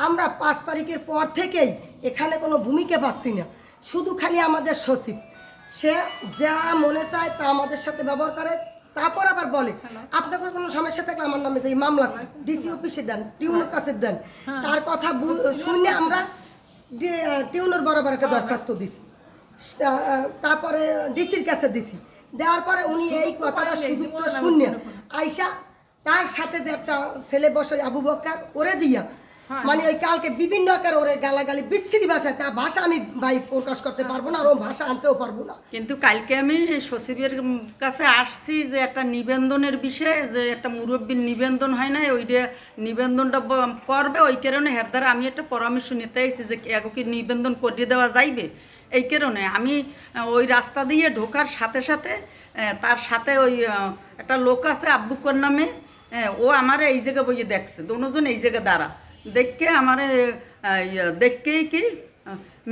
আমরা 5 তারিখের পর থেকেই এখানে কোনো ভূমিকা পাচ্ছি না, শুধু খালি আমাদের সচিব সে যা মনে চায় তা আমাদের সাথে ব্যবহার করে। তারপর আবার বলে আপনাদের কোনো সমস্যা থাকলে আমার নামে এই মামলা ডিসি অফিসে দেন, টিউনের কাছে দেন। তার কথা শুনে আমরা টিউনের বরাবর একটা দরখাস্ত দিছি, তারপরে ডিসির কাছে দিছি। দেওয়ার পরে উনি এই কথাটা সুযোগটা শুনে আইসা তার সাথে যে একটা ছেলে বসে আবু বকর ওরে দিয়া মানে ওই কালকে বিভিন্ন আকার ওরে গালাগালি বিচ্ছিরি ভাষায়, তা ভাষা আমি ভাই প্রকাশ করতে পারবো না আর ও ভাষা আনতেও পারবো না। কিন্তু কালকে আমি সচিবের কাছে আসছি যে একটা নিবন্ধনের বিষয়ে, যে একটা মুরব্বীর নিবন্ধন হয় না, ওইটা নিবন্ধনটা করবে, ওই কারণে হের দ্বারা আমি একটা পরামর্শ নিতে এসেছি যে কি নিবন্ধন করিয়ে দেওয়া যাইবে। এই কারণে আমি ওই রাস্তা দিয়ে ঢোকার সাথে সাথে তার সাথে ওই একটা লোক আছে আব্বুকর নামে, ও আমার এই জায়গায় বইয়ে দেখছে, দুজন এই জায়গায় দাঁড়া দেখে আমার দেখকেই কি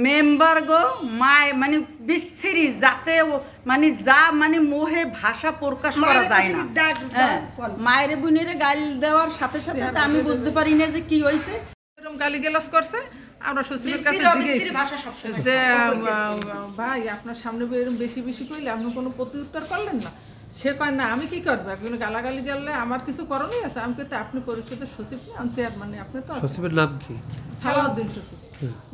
মেম্বার গো মায় মানে বিচ্ছিরি যাতে মানে যা মানে মোহে ভাষা প্রকাশ করা যায় না। মায়ের বোনের গাল দেওয়ার সাথে সাথে আমি বুঝতে পারি না যে কি হয়েছে, এরকম গালিগালাজ করছে। আমরা সচিবের কাছে যে ভাই আপনার সামনে এরকম বেশি বেশি কইলে আপনি কোনো প্রতি উত্তর করলেন না। সে কয় না আমি কি করবো, একজন গালাগালি করলে আমার কিছু করণই আছে। আমি কিন্তু আপনি পরিষদের সচিব চেয়ারম্যান, আপনি তো সচিবের নাম কি? সালাউদ্দিন সচিব।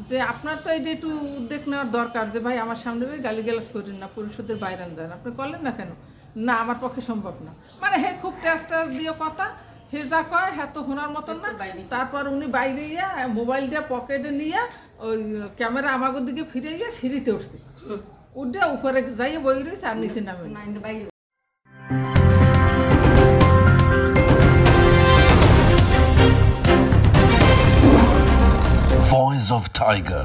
যে আপনার তো এটা একটু উদ্যোগ নেওয়ার দরকার যে ভাই আমার সামনে গালিগালাজ করেন না, পরিষদের বাইরে যান। আপনি করলেন না কেন? না আমার পক্ষে সম্ভব না। মানে হে খুব তেজ তেজ দিয়ে কথা, হে যা কয় হ্যাঁ তো শোনার মতন না। তারপর উনি বাইরে গিয়া মোবাইল দিয়ে পকেটে নিয়ে ওই ক্যামেরা আমাদের দিকে ফিরে গিয়ে সিঁড়িতে উঠছে, উঠে উপরে যাইয়ে বই রয়েছে আর নিচে নামে। Voice of Tiger.